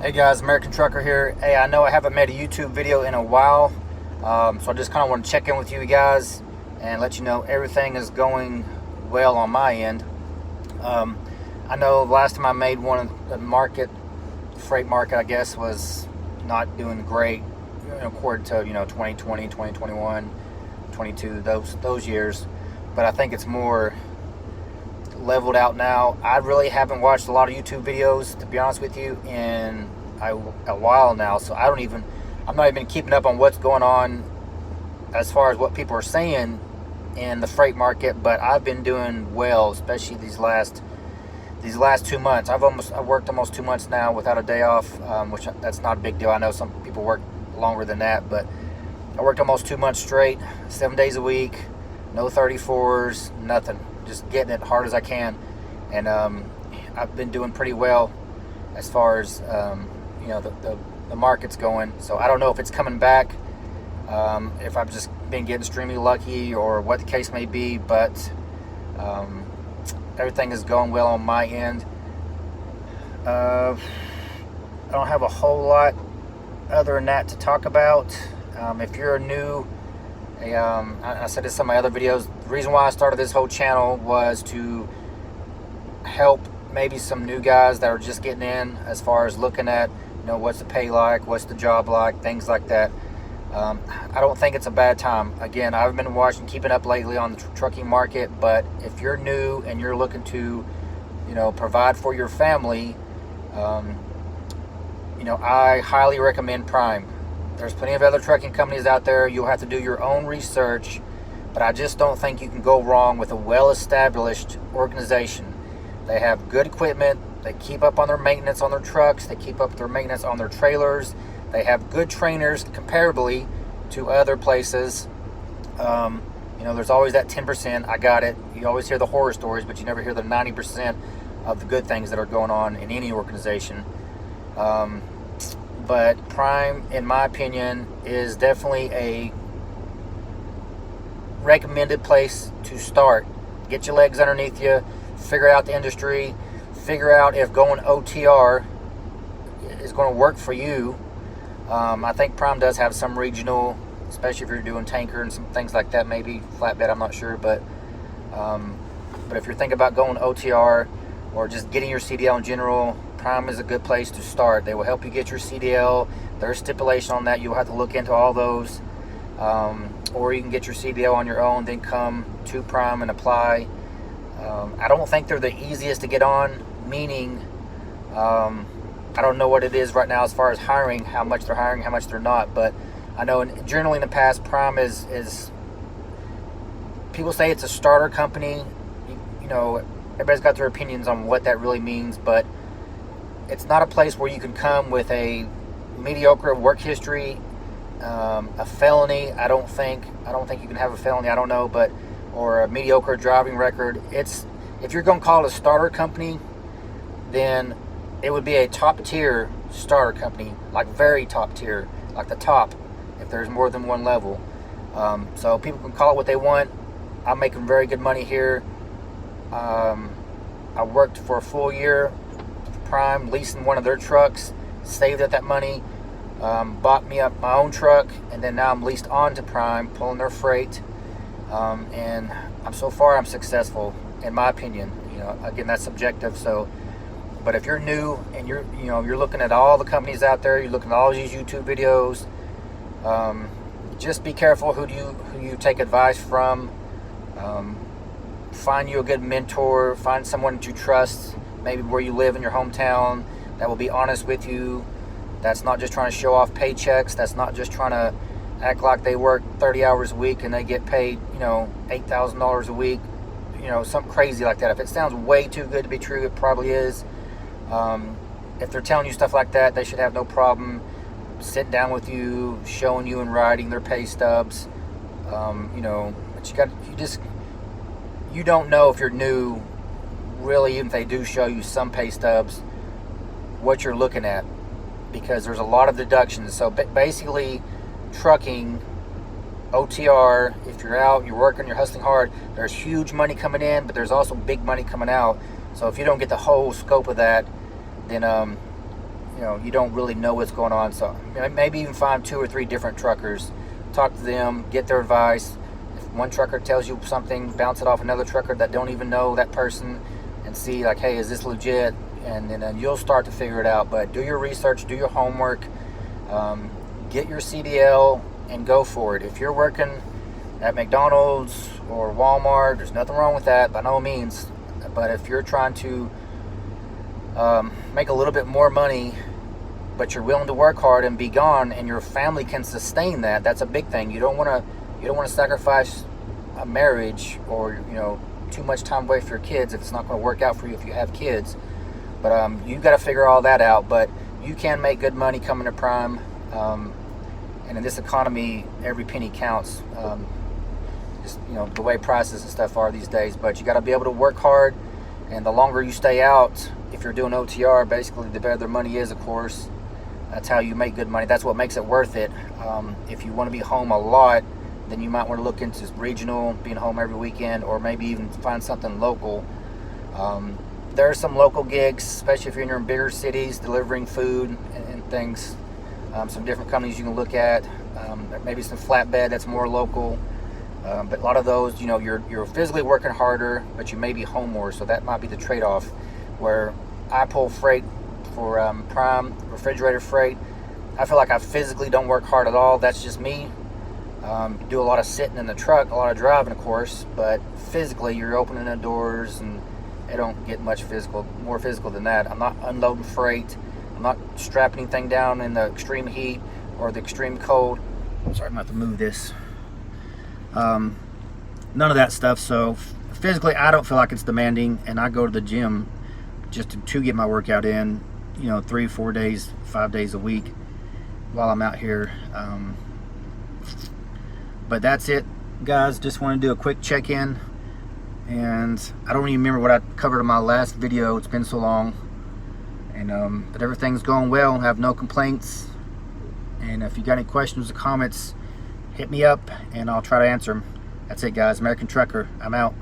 Hey guys, American Trucker here. Hey, I know I haven't made a YouTube video in a while, so I just kind of want to check in with you guys and let you know everything is going well on my end. I know last time I made one, the freight market, I guess, was not doing great, according to 2020, 2021, 22, those years. But I think it's more leveled out now. I really haven't watched a lot of YouTube videos, to be honest with you, in a while now, so I'm not even keeping up on what's going on as far as what people are saying in the freight market. But I've been doing well, especially these last 2 months. I've worked almost 2 months now without a day off, which that's not a big deal. I know some people work longer than that, but I worked almost 2 months straight, 7 days a week, no 34s, nothing, just getting it hard as I can. And I've been doing pretty well as far as the market's going. So I don't know if it's coming back, if I've just been getting extremely lucky or what the case may be, but everything is going well on my end. I don't have a whole lot other than that to talk about. If you're new, I said this in my other videos, the reason why I started this whole channel was to help maybe some new guys that are just getting in, as far as looking at, what's the pay like, what's the job like, things like that. I don't think it's a bad time. Again, I've been keeping up lately on the trucking market, but if you're new and you're looking to, provide for your family, I highly recommend Prime. There's plenty of other trucking companies out there. You'll have to do your own research, but I just don't think you can go wrong with a well-established organization. They have good equipment. They keep up on their maintenance on their trucks. They keep up their maintenance on their trailers. They have good trainers comparably to other places. There's always that 10%. I got it. You always hear the horror stories, but you never hear the 90% of the good things that are going on in any organization. But Prime, in my opinion, is definitely a recommended place to start. Get your legs underneath you, figure out the industry, figure out if going OTR is going to work for you. I think Prime does have some regional, especially if you're doing tanker and some things like that, maybe flatbed, I'm not sure. But if you're thinking about going OTR or just getting your CDL in general, Prime is a good place to start. They will help you get your CDL. There's stipulation on that. You'll have to look into all those. Or you can get your CDL on your own, then come to Prime and apply. I don't think they're the easiest to get on, meaning I don't know what it is right now as far as hiring, how much they're hiring, how much they're not. But I know generally in the past, Prime is people say it's a starter company. Everybody's got their opinions on what that really means, but it's not a place where you can come with a mediocre work history, a felony. I don't think you can have a felony. I don't know, or a mediocre driving record. If you're going to call it a starter company, then it would be a top tier starter company, like very top tier, like the top, if there's more than one level. So people can call it what they want. I'm making very good money here. I worked for a full year Prime, leasing one of their trucks, saved up that money, bought me up my own truck, and then now I'm leased on to Prime, pulling their freight. And I'm successful, in my opinion. Again, that's subjective. So, but if you're new and you're looking at all the companies out there, you're looking at all these YouTube videos, just be careful who you take advice from. Find you a good mentor. Find someone that you trust, maybe where you live in your hometown, that will be honest with you. That's not just trying to show off paychecks. That's not just trying to act like they work 30 hours a week and they get paid, $8,000 a week, something crazy like that. If it sounds way too good to be true, it probably is. If they're telling you stuff like that, they should have no problem sitting down with you, showing you in writing their pay stubs. But you don't know if you're new, really, even if they do show you some pay stubs, what you're looking at, because there's a lot of deductions. So basically, trucking, OTR, if you're out, you're working, you're hustling hard, there's huge money coming in, but there's also big money coming out. So if you don't get the whole scope of that, then you don't really know what's going on. So maybe even find 2 or 3 different truckers, talk to them, get their advice. If one trucker tells you something, bounce it off another trucker that don't even know that person, and see like, hey, is this legit? And then you'll start to figure it out. But do your research, do your homework, get your CDL and go for it. If you're working at McDonald's or Walmart, there's nothing wrong with that by no means. But if you're trying to make a little bit more money, but you're willing to work hard and be gone, and your family can sustain that, that's a big thing. You don't want to sacrifice a marriage or too much time away from your kids if it's not going to work out for you if you have kids. But you've got to figure all that out. But you can make good money coming to Prime, and in this economy, every penny counts. Just the way prices and stuff are these days. But you got to be able to work hard, and the longer you stay out, if you're doing OTR, basically the better their money is, of course. That's how you make good money. That's what makes it worth it. If you want to be home a lot, then you might want to look into regional, being home every weekend, or maybe even find something local. There are some local gigs, especially if you're in bigger cities, delivering food and things. Some different companies you can look at. Maybe some flatbed that's more local. But a lot of those, you're physically working harder, but you may be home more, so that might be the trade-off. Where I pull freight for Prime, refrigerator freight, I feel like I physically don't work hard at all. That's just me. Do a lot of sitting in the truck, a lot of driving, of course, but physically you're opening the doors, and it don't get much more physical than that. I'm not unloading freight. I'm not strapping anything down in the extreme heat or the extreme cold. Sorry, I'm about to move this. None of that stuff. So physically, I don't feel like it's demanding, and I go to the gym just to get my workout in, 3, 4 days, 5 days a week while I'm out here. But that's it, guys. Just want to do a quick check-in, and I don't even remember what I covered in my last video. It's been so long, and but everything's going well. I have no complaints, and if you got any questions or comments, hit me up and I'll try to answer them. That's it, guys. American Trucker, I'm out.